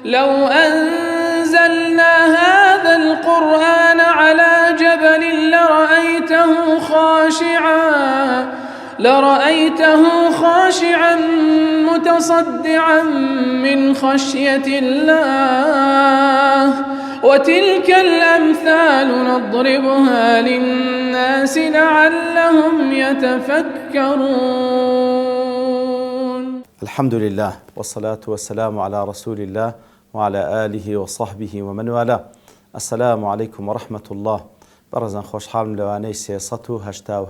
لو أنزلنا هذا القرآن على جبل لرأيته خاشعا متصدعا من خشية الله وتلك الأمثال نضربها للناس لعلهم يتفكرون. الحمد لله والصلاة والسلام على رسول الله وعلى آله وصحبه ومن والاه. السلام عليكم ورحمة الله. برزان خوش حالم لواني سياسته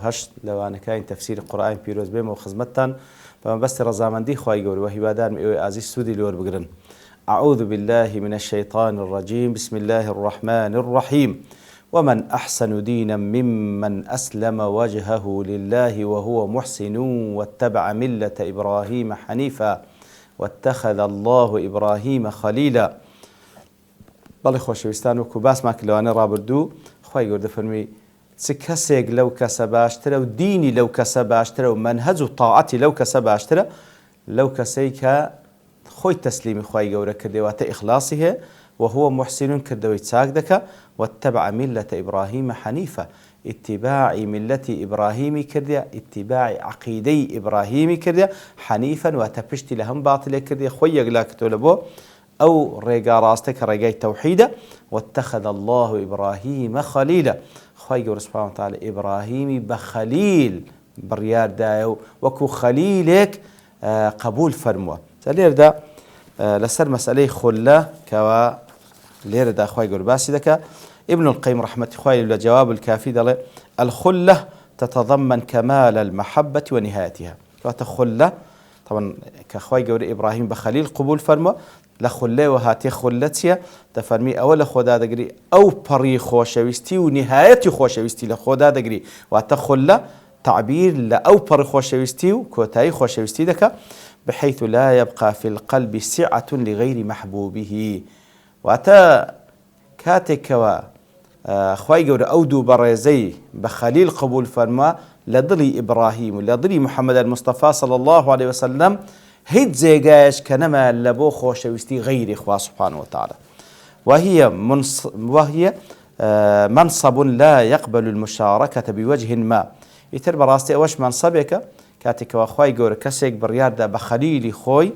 هشت لواني كاين تفسير القرآن بيروز بيم وخزمتان فما بس رزامندي خواهي قول وهبادان مئوي عزيز سودي لور بقرن. أعوذ بالله من الشيطان الرجيم. بسم الله الرحمن الرحيم. ومن أحسن دينا ممن أسلم وجهه لله وهو محسن واتبع ملة إبراهيم حنيفا واتخذ الله إبراهيم خليلا. بەڵێ خۆشەویستان وەکو باسمان لەوانە ڕابردوو خی گەورە فەرمی چ کەسێک لەو کەسە باشترە و دینی لەو کەسە باشترە و مەنهەج و تاعەتی لەو کەسە باشترە لەو کەسەی کە خۆی تەسلیمی خی گەورە کردێواتە ئیخلاسی هەیە وهو محسن کردەوەی چاک دەکە واتبع ملة إبراهيم حنيفا اتباعی ملەتی ئیبراهیمی کردێ اتباعی عەقیدەی ئیبراهیمی کردێ حەنیفەن واتە پشتی لە هەم باتڵێ کردێ خۆی یەکلا کردۆ لە بۆ أو ريقا راستك ريقاي توحيدا واتخذ الله إبراهيم خليلا. خواهي قول سبحانه وتعالى إبراهيمي بخليل بريار دايو وكو خليلك قبول فرموه. لير دا لسر مسألة خلة كوا لير دا خواهي قول باسي دكا ابن القيم رحمة خواهي لجواب الكافي دا الخلة تتضمن كمال المحبة ونهايتها. وتخلة طبعا كخواهي قول إبراهيم بخليل قبول فرموه لخله وهاتي خلتيا تفرمي أول خدا دقري أو بري خوشويستي ونهاية خوشويستي لخدا دقري وتخله تعبير لا أو بري خوشويستي وكوتاي خوشويستي دكا بحيث لا يبقى في القلب سعة لغير محبوبه واتا كاتك خواي قول أودو بريزي بخليل قبول فرما لضلي إبراهيم لضلي محمد المصطفى صلى الله عليه وسلم هيد زيجاش كنما لبو خوشويستي غير إخوة سبحانه وتعالى وهي منصب لا يقبل المشاركة بوجه ما. يتر براستي أوش منصبك كاتك وأخوي جور كسيك بريادة بخليلي خوي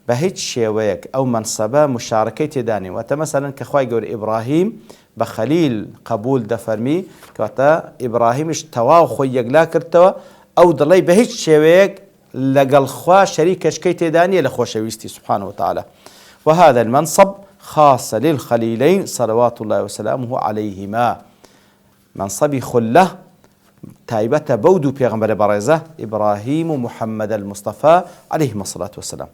بهيج شيويك أو منصبة مشاركة داني وتمثلا كأخوي جور إبراهيم بخليل قبول دفرمي كاتا إبراهيم اشتوا خوي يجلا كرتوا أو ضلي بهيج شيويك لقل خوا شريكش كيت دانية لخوشويستي سبحانه وتعالى. وهذا المنصب خاص للخليلين صلوات الله وسلامه عليهما. منصب خله تايبة بودو بيغمبر برزة إبراهيم محمد المصطفى عليهم الصلاة والسلام.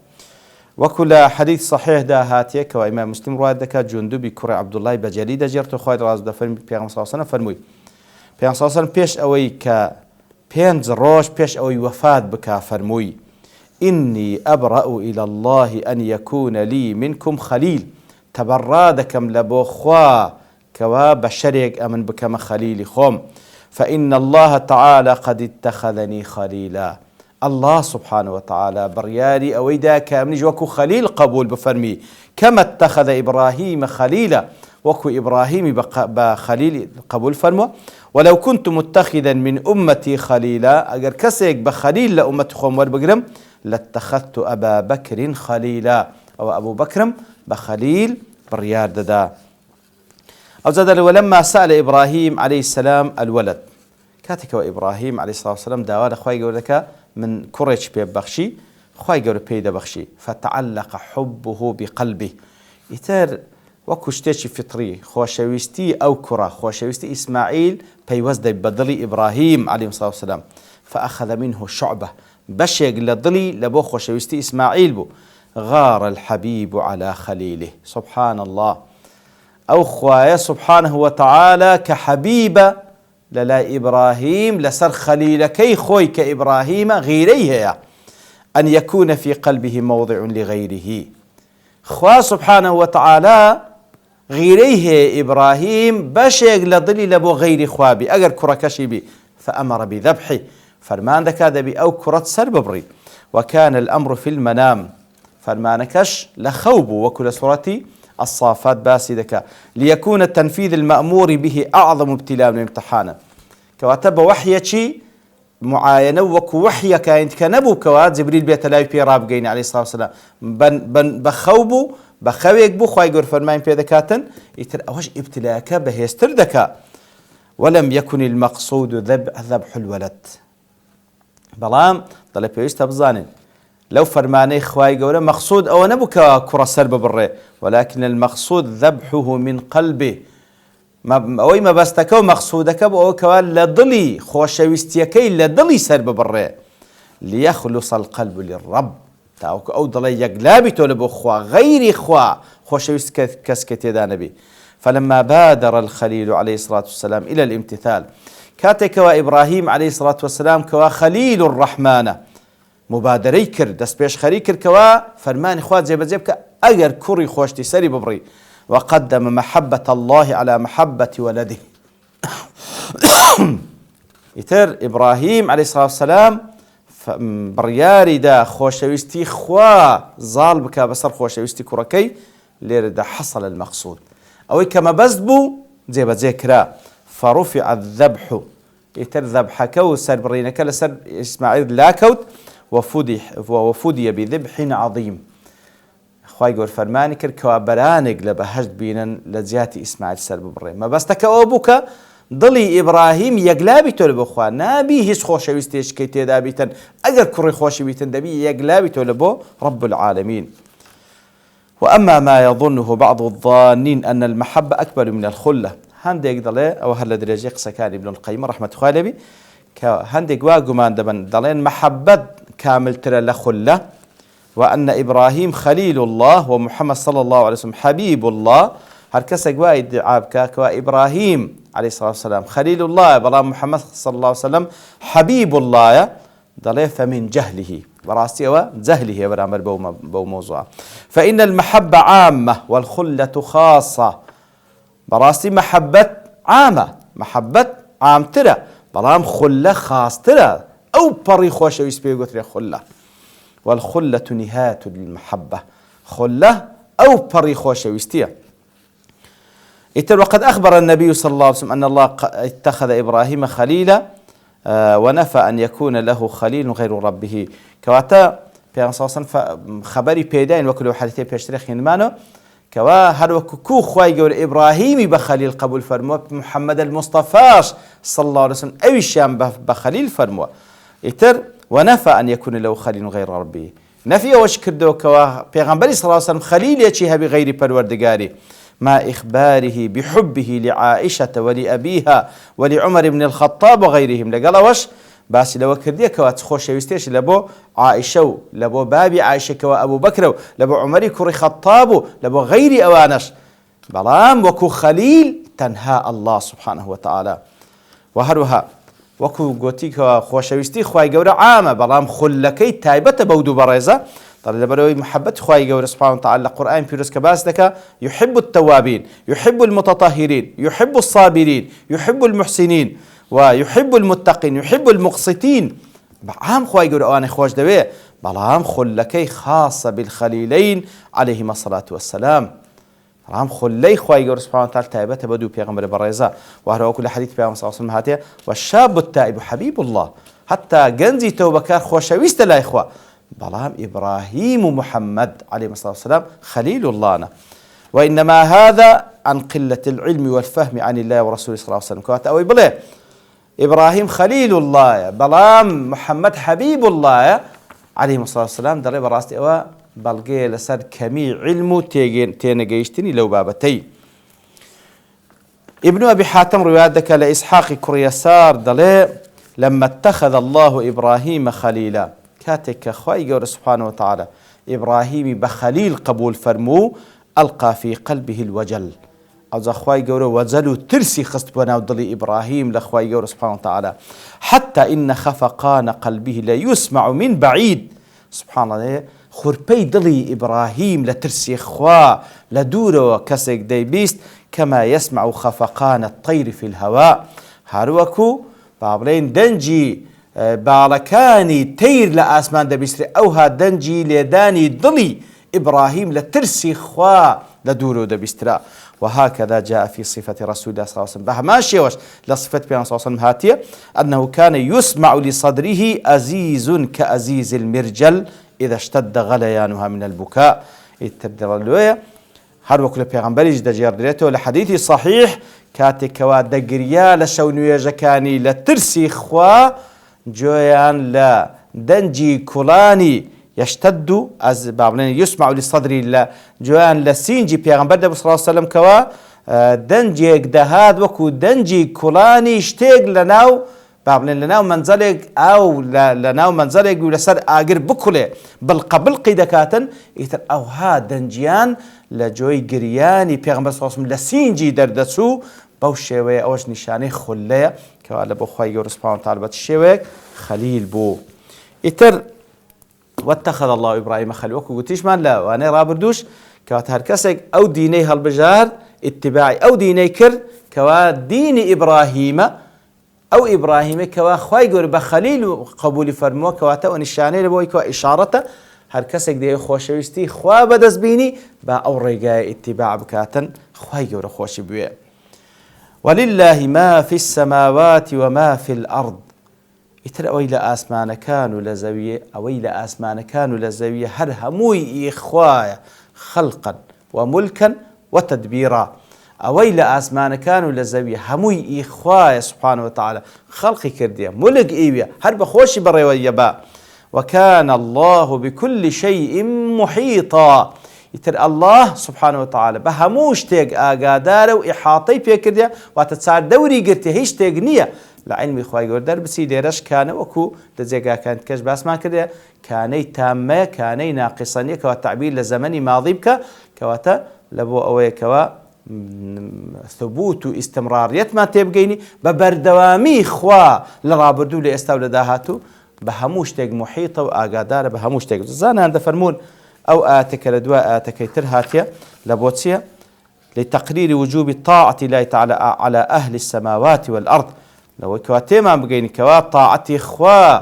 وكل حديث صحيح دا هاتيك وإمام مسلم رواد دكا جندب كرة عبد الله بجلي دجرت خالد راز دفن بيغمبر صلى الله عليه وسلم فرموي بيغمبر صلى الله عليه وسلم بيش أوي ك بينز روش بيش أو وفات بكا فرموي إني أبرأ إلى الله أن يكون لي منكم خليل تبرادكم لبوخوا كوا بشريك أمن بكم خليل خوم فإن الله تعالى قد اتخذني خليلا. الله سبحانه وتعالى بريالي أويدا كامنج وكو خليل قبول بفرمي كما اتخذ إبراهيم خليلا وكو إبراهيم بخليل قبول فرمو ولو كنت متخذا من أمتي خليلا أجر كسيك بخليل لأمتي خوم والبقرم لاتخذت أبا بكر خليلا أو أبو بكر بخليل بريار ددا. أو زاد ولما سأل إبراهيم عليه السلام الولد كاتك وإبراهيم عليه الصلاة والسلام داوال أخوي قولك من كوريش بيبخشي أخوي قول بيدا بخشي فتعلق حبه بقلبه يتر وكشتشي فطري خوشويستي أو كرة خوشويستي إسماعيل بيوزد بدلي إبراهيم عليه الصلاة والسلام فأخذ منه شعبة بشيق لضلي لبو خوشويستي إسماعيل بو غار الحبيب على خليله سبحان الله أو خوايا سبحانه وتعالى كحبيب للا إبراهيم لسر خليلكي خوي كإبراهيم غيريه أن يكون في قلبه موضع لغيره. خوا سبحانه وتعالى غيريه إبراهيم بشيق لضلي لبو غير خوابي أجر كركشي بي فأمر بذبحه فرمان ذكاد بي أو كرة سر ببري وكان الأمر في المنام فرمانكش لخوب وكل سورة الصافات باسدك ليكون التنفيذ المأمور به أعظم ابتلاء من امتحانه كواتب وحيتي معاينة وكو وحيا كاينت كنبو كوات جبريل بيت لاي بي راب جين عليه الصلاة والسلام بن بخوبو بخويك بو خواي قول فرمان في ذكاتن يتر أوش ابتلاءك بهيستر ذكاء ولم يكن المقصود ذبح الولد بلام طلب يستبزانين لو فرماني خواي قول مقصود أو نبو كرة سرب بالري ولكن المقصود ذبحه من قلبه ما بستك ومقصودك أو كوال لضلي خوشويستيكي لضلي سرب بالري ليخلص القلب للرب أو ضلي يقلابي تولبو خوا غير خوا خوشويست كسكتي دا نبي فلما بادر الخليل عليه الصلاة والسلام إلى الامتثال كاتك وإبراهيم عليه الصلاة والسلام كوا خليل الرحمن مبادري كر دست بيش خري كر كوا فرمان خوات زي بزيبك أجر كوري خوشتي سري ببري وقدم محبة الله على محبة ولده يتر إبراهيم عليه الصلاة والسلام برياري دا خوشويستي خوا زال بكا بسر خوشويستي كوركي لير دا حصل المقصود أو كما بزبو زي بذكرى فرفع الذبح يتر ذبحك وسر برينك لسر إسماعيل لاكوت وفدي بذبح عظيم خواي قول فرماني كر كوابرانق لبهجد بينا لزياتي إسماعيل سر ببري ما بستك أبوك ضلي إبراهيم يقلابي تولبو خوا نابي هيش خوشويستيش كي تدابيتن أجر كري خوشويتن دبي يقلابي تولبو رب العالمين وأما ما يظنه بعض الظانين أن المحبة أكبر من الخلة هنديك ضلي أو هلا درجة قسكان ابن القيم رحمة خالبي هنديك واقمان دبن ضلين محبة كامل ترى لخلة وأن إبراهيم خليل الله ومحمد صلى الله عليه وسلم حبيب الله هركسك وايد عابك وإبراهيم عليه الصلاة والسلام خليل الله بلا محمد صلى الله عليه وسلم حبيب الله ضلي فمن جهله براسي وزهله برامر بو موضوع فإن المحبة عامة والخلة خاصة براسي محبة عامة محبة عام ترى بلام خلة خاص ترى أو بري خوش يسبيقوا خلة والخلة نهاية المحبة خلة أو بري خوش يستيا وقد أخبر النبي صلى الله عليه وسلم أن الله اتخذ إبراهيم خليلا ونفى أن يكون له خليل غير ربه كواتا في خبري بيدين وكل حديثي بيشتريخ ينمانو كوا هر وكو خواي جور إبراهيمي بخليل قبول فرمو محمد المصطفى صلى الله عليه وسلم أو الشام بخليل فرمو يتر ونفى أن يكون له خليل غير ربه نفي وش كردو كوا بيغمبري صلى الله عليه وسلم خليل يشيها بغير پروردگاري ما إخباره بحبه لعائشة ولأبيها ولعمر بن الخطاب وغيرهم لقال وش بس لو كرديه كوا تخوش يستيش لبو عائشة لبو بابي عائشة كوا أبو بكر لبو عمر كوري خطاب لبو غير أوانش بلام وكو خليل تنهى الله سبحانه وتعالى وهروها وكو قوتي كوا خوش يستي خواي قورا عامة بلام خلكي تايبة بودو بريزة طال لبروي محبة خواي قورا سبحانه وتعالى القرآن في رزق باسدك يحب التوابين يحب المتطهرين يحب الصابرين يحب المحسنين ويحب المتقين يحب المقسطين بعام خواي قورا أنا خوش دوي بلام خلكي خاصة بالخليلين عليهما الصلاة والسلام رام خلي خواي قورا سبحانه وتعالى تايبة بدو بيغمبر بريزة وهو كل حديث بيغمبر صلى الله عليه وسلم هاتيه والشاب التائب حبيب الله حتى جنزي توبكار خوشويست لا إخوة بلام إبراهيم محمد عليه الصلاة والسلام خليل الله وإنما هذا عن قلة العلم والفهم عن الله ورسوله صلى الله عليه وسلم كوات أوي بليه إبراهيم خليل الله بلام محمد حبيب الله عليه الصلاة والسلام دري براستي أوا بلقي لسر كمي علمه تينجيشتني لو بابتي ابن أبي حاتم رواياتك لإسحاق كريسار دلي لما اتخذ الله إبراهيم خليلا كاتك خواي قول سبحانه وتعالى إبراهيم بخليل قبول فرمو ألقى في قلبه الوجل أو خواي قول وزلو ترسي خست بنا ودلي إبراهيم لخواي قول سبحانه وتعالى حتى إن خفقان قلبه لا يسمع من بعيد سبحان الله خربي دلي إبراهيم لترسي خوا لدوره كسك ديبيست كما يسمع خفقان الطير في الهواء هاروكو بابلين دنجي بالكاني تير لآسمان دبيستري أوها دنجي ليداني دلي إبراهيم لترسي خوا لدورو دبسترا. وهكذا جاء في صفة رسول الله صلى الله عليه وسلم بها ماشي وش لصفة بيان صلى الله عليه وسلم هاتية أنه كان يسمع لصدره أزيز كأزيز المرجل إذا اشتد غليانها من البكاء. التدرلوية هر وكل پیغمبريش دجير دريته لحديثي صحيح كاتكوا دقريا لشونوية جكاني لترسي خوا جويان لا دنجي كولاني يشتد از بابلين يسمع لصدري لا جوان لسينجي پیغمبر ده صلى الله عليه وسلم كوا دنجي اجدهاد وكو دنجي كولاني اشتيق لناو بابلين لناو منزلق او لناو منزلق ولسر اقر بكله بالقبل قيدكاتن يتر او ها دنجيان لجوي قرياني پیغمبر صلى الله عليه وسلم لسينجي دردسو بو شوية اوش نشاني خلية كوا لبو خواهي قول سبحانه وتعالى بات خليل بو يتر واتخذ الله إبراهيم خليل وكو قلتيش من لا وانا رابردوش كوات هركسك او ديني هالبجار اتباعي او ديني كر كوا دين إبراهيم او إبراهيم كوا خواهي قول بخليل قبول فرموه كواتا ونشاني لبوي كوا إشارته هركسك دي خوشويستي خواه بدز بيني با او رقاء اتباع بكاتا خواهي قول خوش بيه. ولله ما في السماوات وما في الأرض يتر أويل آسمان كانوا لزوية أويل آسمان كانوا لزوية هر هموي إخوايا خلقا وملكا وتدبيرا أويل آسمان كانوا لزوية هموي إخوايا سبحانه وتعالى خلقي كردية ملك إيويا هر بخوش بري ويبا وكان الله بكل شيء محيطا يتر الله سبحانه وتعالى بهموش تيج آقادار وإحاطي بيكردية وتتصار دوري قرتي هيش تيجنية لعلمي خواهي قردار بسي ليرش كان وكو لزيقا كانت كش باس ما كردية كاني تامة كاني ناقصانية كوا تعبير لزمني ماضي بك كواتا لبو أوي كوا ثبوت استمراريت ما تبقيني ببردوامي خوا لرابردو لإستولى داهاتو بهموش تيج محيطة وآقادار بهموش تيج زانا عند فرمون أو آتك لدواء آتك ترهاتيا لبوتسيا لتقرير وجوب طاعة الله تعالى على أهل السماوات والأرض لو كواتيما بقين كوات طاعتي إخوا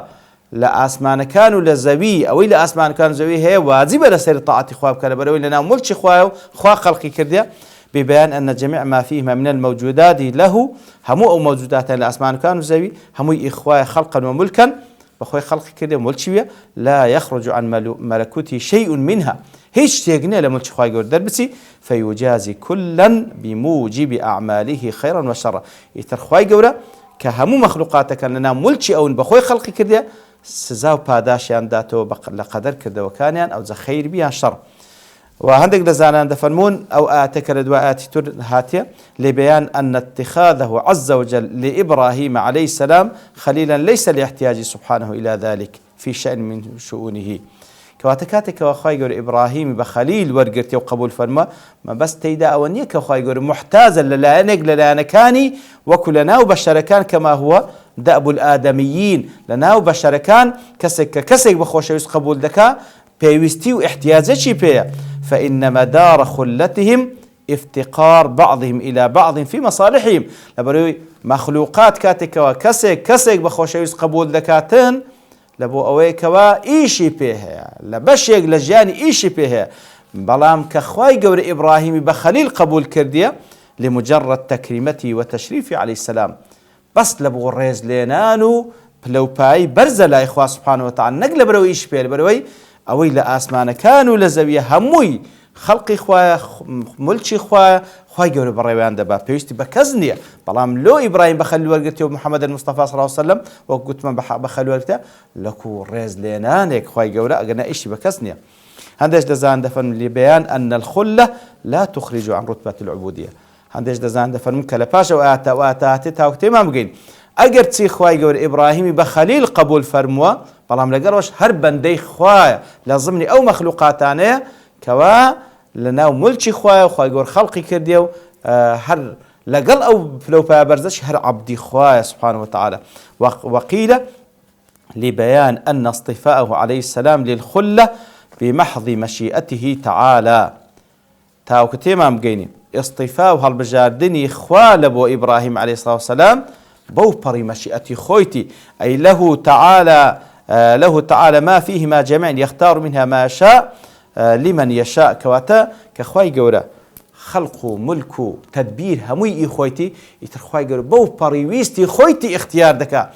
لأسمان كانوا لزوي أو إلى أسمان كانوا زوي هي واجبة لسير طاعتي إخوا بكالبرو لنا ملش إخوا خلقي كرديا ببيان أن جميع ما فيهما من الموجودات له همو أو موجودات لأسمان كانوا زوي همو إخوا خلقا وملكا بخوي خلق كده ملتشوية لا يخرج عن ملكوته شيء منها هيش تيجني لملتش خواي قول دربسي فيجازي كلا بموجب أعماله خيرا وشرا يتر خواي قولا كهمو مخلوقاتك أننا ملتشي أو بخوي خلق كده سزاو باداشي داتو لقدر كده وكانيان أو زخير بيان شر وهندق لزانا دفرمون أو آتك ردواءات تر هاتية لبيان أن اتخاذه عز وجل لإبراهيم عليه السلام خليلا ليس لاحتياج سبحانه إلى ذلك في شأن من شؤونه كواتكاتك وخايقر إبراهيم بخليل ورقرتي وقبول فرما ما بس تيدا أونيك وخايقر محتازا للانق للانكاني وكلنا وبشركان كما هو دأب الآدميين لنا وبشركان كسك بخوش قبول دكا بيوستي واحتياجاتي بيه فإن مدار خلتهم افتقار بعضهم إلى بعض في مصالحهم لبروي مخلوقات كاتك وكسك بخوشيوس قبول دكاتن لبو أويكوا إيشي بيه لبشيق لجاني إيشي بيه بلام كخواي قور إبراهيم بخليل قبول كردية لمجرد تكريمته وتشريفه عليه السلام بس لبو الريز لينانو بلو باي برزة لا إخوة سبحانه وتعالى نقل بروي إيش بيه لبروي أوي لآسمان كانوا لزوية هموي خلقي خوايا ملشي خوايا قولوا بريوان دبا بيشتي بكزنية بلام لو إبراهيم بخلي ورقتي ومحمد المصطفى صلى الله عليه وسلم وقلت من بخلي ورقتي لكو ريز لينانك خواي قولوا أقنا إيشي بكزنية هندش دزان دفن لبيان أن الخلة لا تخرج عن رتبة العبودية هندش دزان دفن مكالباشا وآتاتي تاوكتي ما مقين أجر تسي خواي قول إبراهيم بخليل قبول فرموا بلام لقروش هربا دي خوايا لازمني أو مخلوقاتانية كوا لناو ملشي خوايا وخواي قول خلقي كرديو هر لقل أو لو بابرزش هر عبدي خوايا سبحانه وتعالى وقيل لبيان أن اصطفاءه عليه السلام للخلة بمحض مشيئته تعالى تاوكتي ما مقيني اصطفاءه هالبجاردني خوال أبو إبراهيم عليه الصلاة والسلام بوبري مشيئتي خويتي أي له تعالى ما فيه ما جميع يختار منها ما شاء لمن يشاء كواتا كخواي جورا خلق ملك تدبير هموي إخوتي يترخواي جورا بو بريويستي خويتي اختيار دكا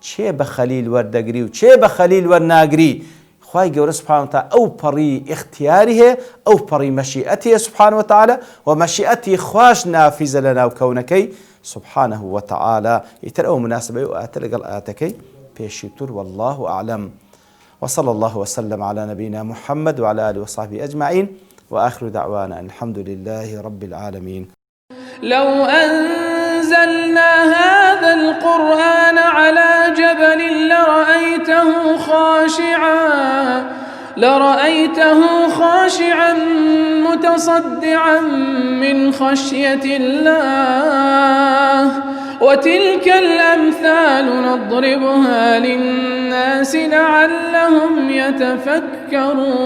چه بخليل وردقري وچه بخليل ورناقري خواي جورا سبحانه وتعالى أو بري اختياره أو بري مشيئته سبحانه وتعالى ومشيئته خواش نافذة لنا وكونكي سبحانه وتعالى يترأو مناسبة وآتلقى آتكي بيشيتور والله أعلم وصلى الله وسلم على نبينا محمد وعلى آله وصحبه أجمعين وآخر دعوانا الحمد لله رب العالمين. لو أنزلنا هذا القرآن على جبل لرأيته خاشعا متصدعا من خشية الله وتلك الأمثال نضربها للناس لعلهم يتفكرون.